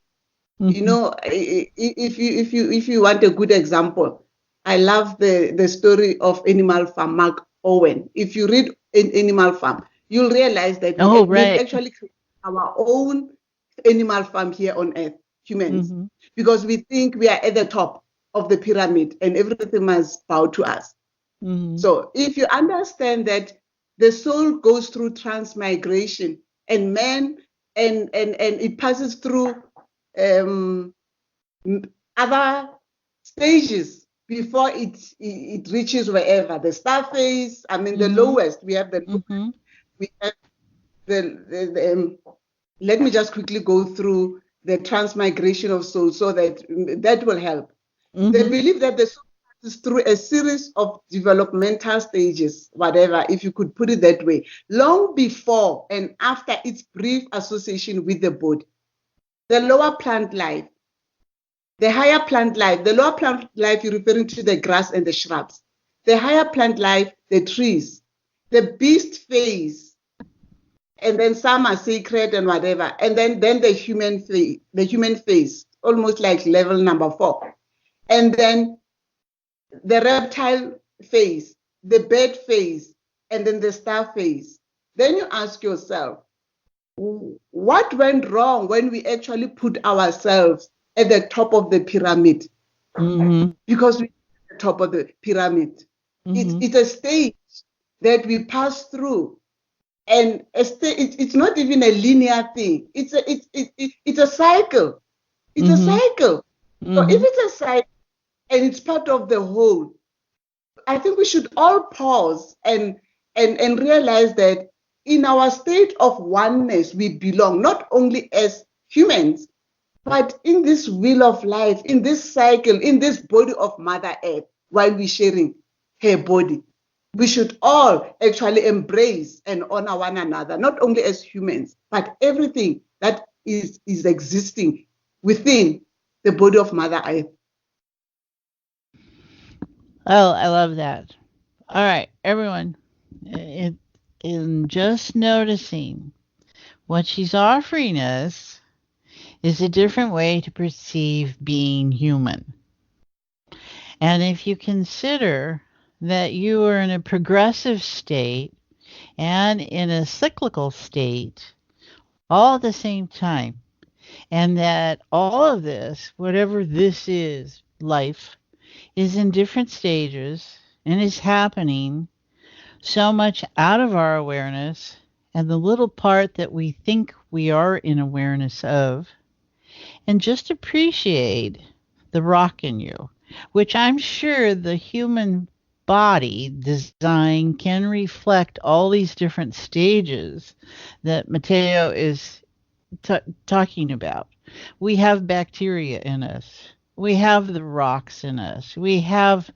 You know, if you want a good example, I love the story of Animal Farm, Mark Owen. If you read Animal Farm, you'll realize that we've actually created our own animal farm here on earth, humans, because we think we are at the top of the pyramid and everything must bow to us. So if you understand that the soul goes through transmigration and man and it passes through other stages before it reaches wherever the star phase. I mean, the lowest we have let me just quickly go through the transmigration of souls so that will help. They believe that the soul passes through a series of developmental stages, whatever, if you could put it that way, long before and after its brief association with the body. The lower plant life, the higher plant life, the lower plant life, you're referring to the grass and the shrubs. The higher plant life, the trees, the beast phase, and then some are sacred and whatever. And then the human phase, almost like level number 4. And then the reptile phase, the bird phase, and then the star phase. Then you ask yourself, what went wrong when we actually put ourselves at the top of the pyramid? Because we're at the top of the pyramid. It's a stage that we pass through. And it's not even a linear thing. It's a cycle. It's a cycle. So if it's a cycle and it's part of the whole, I think we should all pause and realize that in our state of oneness, we belong not only as humans, but in this wheel of life, in this cycle, in this body of Mother Earth, while we're sharing her body. We should all actually embrace and honor one another, not only as humans, but everything that is existing within the body of Mother Earth. Oh, I love that. All right, everyone. In just noticing what she's offering us is a different way to perceive being human. And if you consider that you are in a progressive state and in a cyclical state all at the same time, and that all of this, whatever this is, life, is in different stages and is happening so much out of our awareness, and the little part that we think we are in awareness of, and just appreciate the rock in you, which I'm sure the human body design can reflect all these different stages that Mmatheo is talking about. We have bacteria in us. We have the rocks in us. We have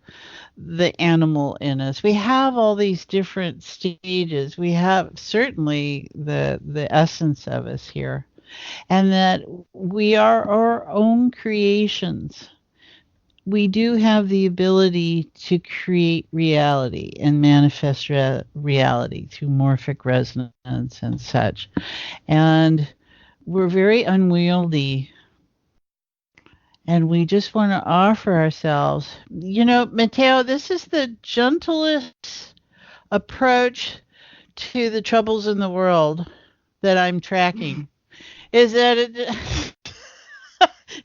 the animal in us. We have all these different stages. We have certainly the essence of us here. And that we are our own creations. We do have the ability to create reality and manifest reality through morphic resonance and such. And we're very unwieldy. And we just want to offer ourselves. You know, Mmatheo, this is the gentlest approach to the troubles in the world that I'm tracking. Is that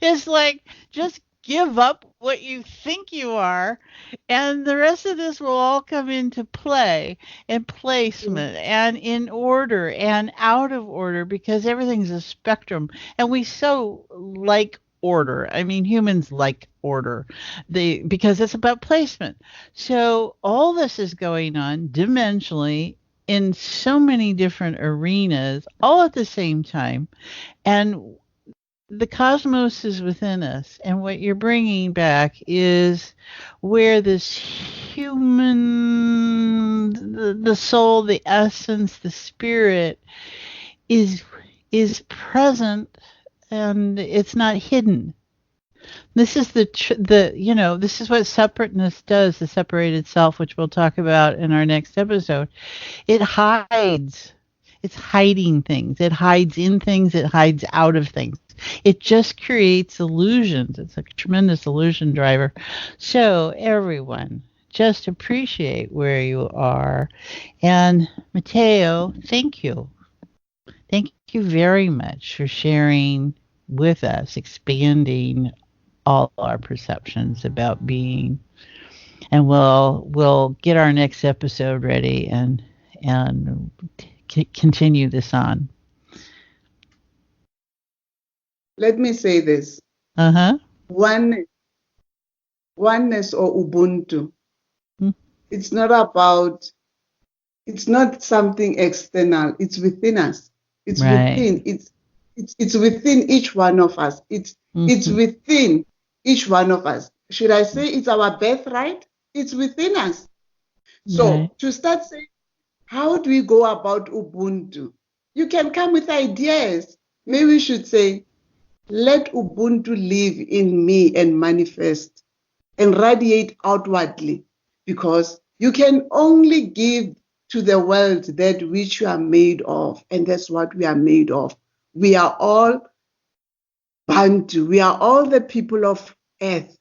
it's like, just give up what you think you are, and the rest of this will all come into play and placement and in order and out of order, because everything's a spectrum, and we so like order. I mean, humans like order, because it's about placement. So all this is going on dimensionally in so many different arenas all at the same time, and the cosmos is within us, and what you're bringing back is where this human, the soul, the essence, the spirit is present, and it's not hidden. This is this is what separateness does, the separated self, which we'll talk about in our next episode. It hides. It's hiding things. It hides in things. It hides out of things. It just creates illusions. It's a tremendous illusion driver. So everyone, just appreciate where you are. And Mmatheo, thank you. Thank you very much for sharing with us, expanding all our perceptions about being. And we'll get our next episode ready and continue this on. Let me say this. Oneness or Ubuntu. It's not something external. It's within us. It's within. It's within each one of us. It's within each one of us. Should I say it's our birthright? It's within us. So to start saying, how do we go about Ubuntu? You can come with ideas. Maybe we should say, let Ubuntu live in me and manifest and radiate outwardly, because you can only give to the world that which you are made of, and that's what we are made of. We are all Bantu. We are all the people of earth.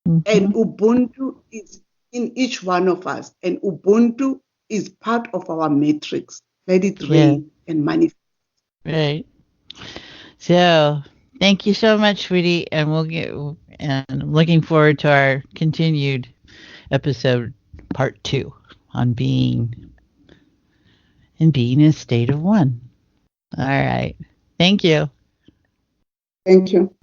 And Ubuntu is in each one of us, and Ubuntu is part of our matrix. Let it reign and manifest. Right. So thank you so much, sweetie, and I'm looking forward to our continued episode, part 2, on being a state of one. All right. Thank you. Thank you.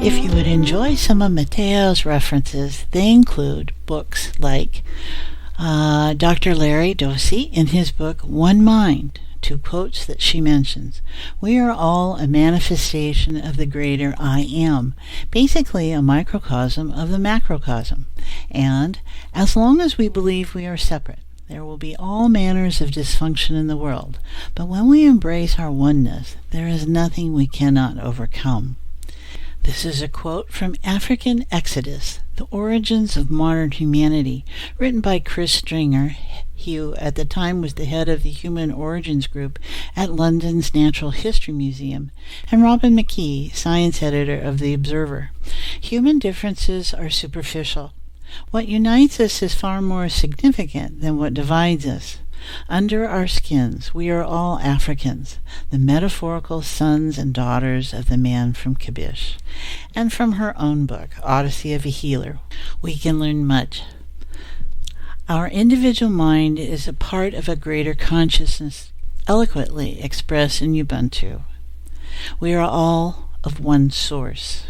If you would enjoy some of Mmatheo's references, they include books like Dr. Larry Dossey in his book, One Mind, 2 quotes that she mentions. We are all a manifestation of the greater I Am, basically a microcosm of the macrocosm. And as long as we believe we are separate, there will be all manners of dysfunction in the world. But when we embrace our oneness, there is nothing we cannot overcome. This is a quote from African Exodus, The Origins of Modern Humanity, written by Chris Stringer, who at the time was the head of the Human Origins Group at London's Natural History Museum, and Robin McKee, science editor of The Observer. Human differences are superficial. What unites us is far more significant than what divides us. Under our skins, we are all Africans, the metaphorical sons and daughters of the man from Kabish. And from her own book, Odyssey of a Healer, we can learn much. Our individual mind is a part of a greater consciousness, eloquently expressed in Ubuntu. We are all of one source.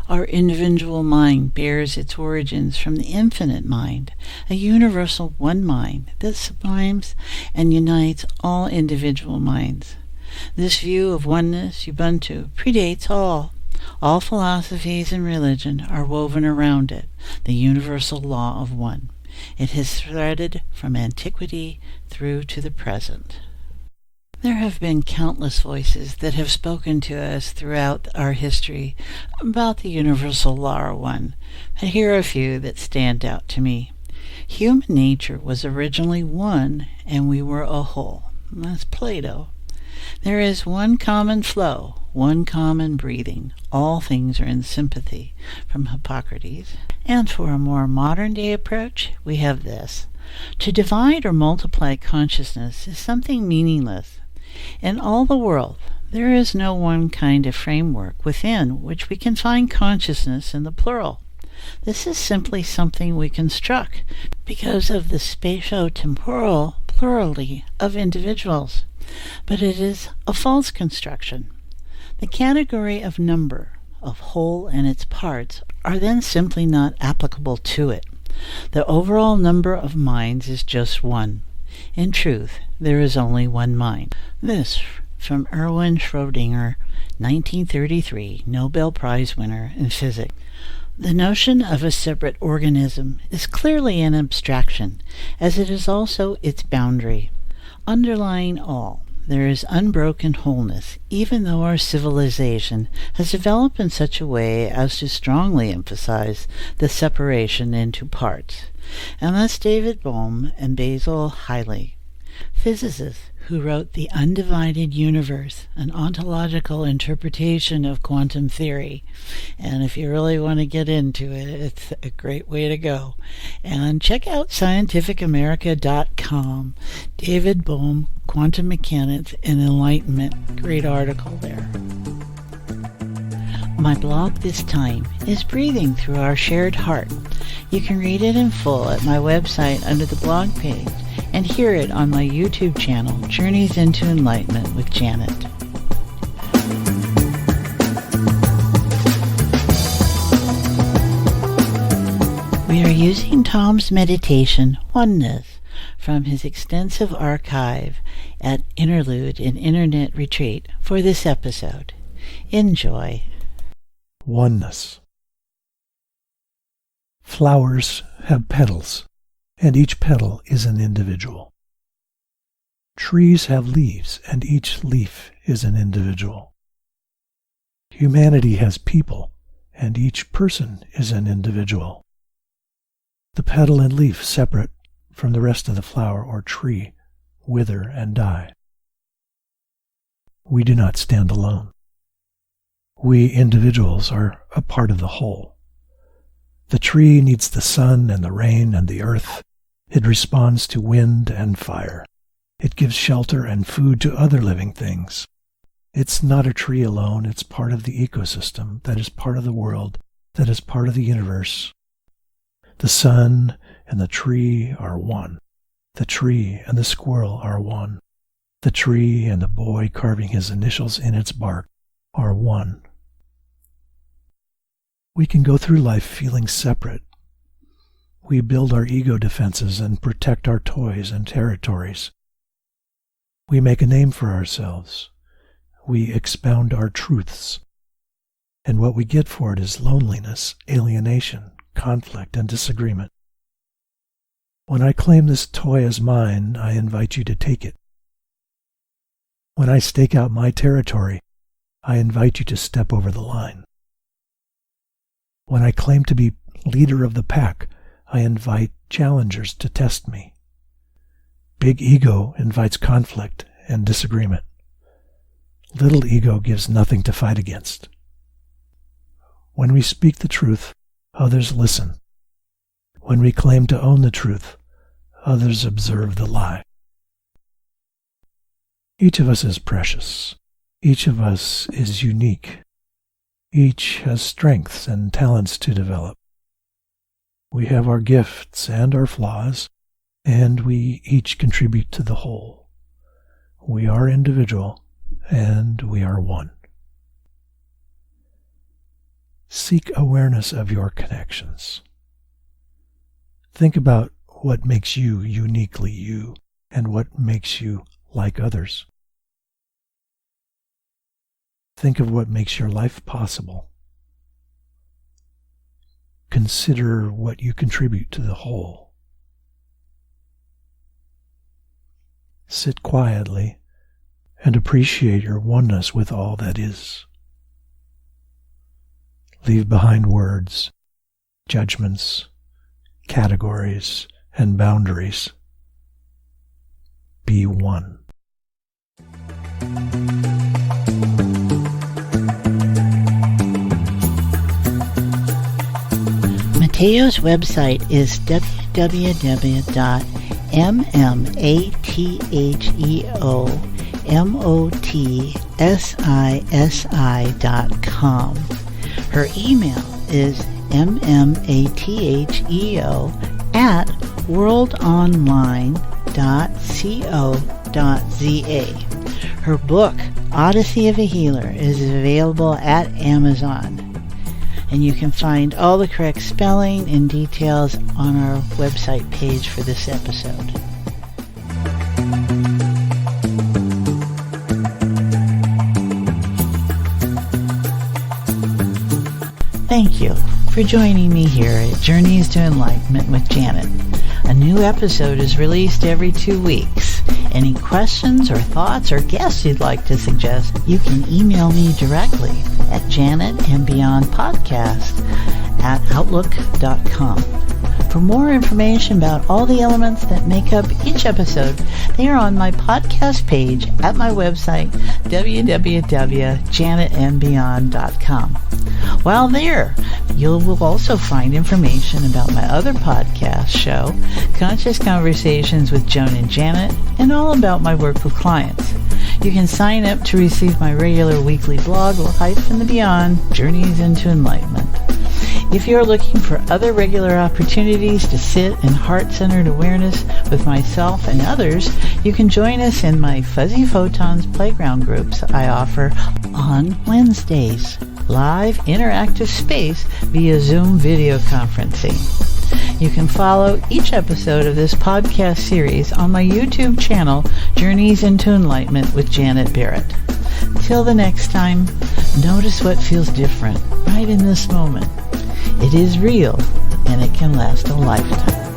Our individual mind bears its origins from the infinite mind, a universal one mind that sublimes and unites all individual minds. This view of oneness, Ubuntu, predates all. All philosophies and religion are woven around it, the universal law of one. It has threaded from antiquity through to the present. There have been countless voices that have spoken to us throughout our history about the universal law of one, but here are a few that stand out to me. Human nature was originally one, and we were a whole. That's Plato. There is one common flow, one common breathing. All things are in sympathy, from Hippocrates. And for a more modern-day approach, we have this. To divide or multiply consciousness is something meaningless. In all the world, there is no one kind of framework within which we can find consciousness in the plural. This is simply something we construct because of the spatio-temporal plurality of individuals. But it is a false construction. The category of number, of whole and its parts, are then simply not applicable to it. The overall number of minds is just one. In truth, there is only one mind. This from Erwin Schrödinger, 1933, Nobel Prize winner in physics. The notion of a separate organism is clearly an abstraction, as it is also its boundary. Underlying all, there is unbroken wholeness, even though our civilization has developed in such a way as to strongly emphasize the separation into parts. And that's David Bohm and Basil Hiley, physicists who wrote The Undivided Universe, an ontological interpretation of quantum theory. And if you really want to get into it, it's a great way to go. And check out scientificamerica.com. David Bohm, Quantum Mechanics and Enlightenment. Great article there. My blog this time is Breathing Through Our Shared Heart. You can read it in full at my website under the blog page, and hear it on my YouTube channel, Journeys into Enlightenment with Janet. We are using Tom's meditation, Oneness, from his extensive archive at Interlude in Internet Retreat for this episode. Enjoy. Oneness. Flowers have petals, and each petal is an individual. Trees have leaves, and each leaf is an individual. Humanity has people, and each person is an individual. The petal and leaf, separate from the rest of the flower or tree, wither and die. We do not stand alone. We individuals are a part of the whole. The tree needs the sun and the rain and the earth. It responds to wind and fire. It gives shelter and food to other living things. It's not a tree alone. It's part of the ecosystem that is part of the world, that is part of the universe. The sun and the tree are one. The tree and the squirrel are one. The tree and the boy carving his initials in its bark are one. We can go through life feeling separate. We build our ego defenses and protect our toys and territories. We make a name for ourselves. We expound our truths. And what we get for it is loneliness, alienation, conflict, and disagreement. When I claim this toy as mine, I invite you to take it. When I stake out my territory, I invite you to step over the line. When I claim to be leader of the pack, I invite challengers to test me. Big ego invites conflict and disagreement. Little ego gives nothing to fight against. When we speak the truth, others listen. When we claim to own the truth, others observe the lie. Each of us is precious. Each of us is unique. Each has strengths and talents to develop. We have our gifts and our flaws, and we each contribute to the whole. We are individual, and we are one. Seek awareness of your connections. Think about what makes you uniquely you, and what makes you like others. Think of what makes your life possible. Consider what you contribute to the whole. Sit quietly and appreciate your oneness with all that is. Leave behind words, judgments, categories, and boundaries. Be one. Mmatheo's website is www.mmatheomotsi.com. Her email is mmatheo@worldonline.co.za. Her book, Odyssey of a Healer, is available at Amazon. And you can find all the correct spelling and details on our website page for this episode. Thank you for joining me here at Journeys to Enlightenment with Janet. A new episode is released every 2 weeks. Any questions or thoughts or guests you'd like to suggest, you can email me directly at janetandbeyondpodcast@outlook.com. For more information about all the elements that make up each episode, they are on my podcast page at my website, www.janetandbeyond.com. While there, you will also find information about my other podcast show, Conscious Conversations with Joan and Janet, and all about my work with clients. You can sign up to receive my regular weekly blog, Life in the Beyond, Journeys into Enlightenment. If you're looking for other regular opportunities to sit in heart-centered awareness with myself and others, you can join us in my Fuzzy Photons playground groups I offer on Wednesdays. Live interactive space via Zoom video conferencing. You can follow each episode of this podcast series on my YouTube channel, Journeys into Enlightenment with Janet Barrett. Till the next time, notice what feels different right in this moment. It is real, and it can last a lifetime.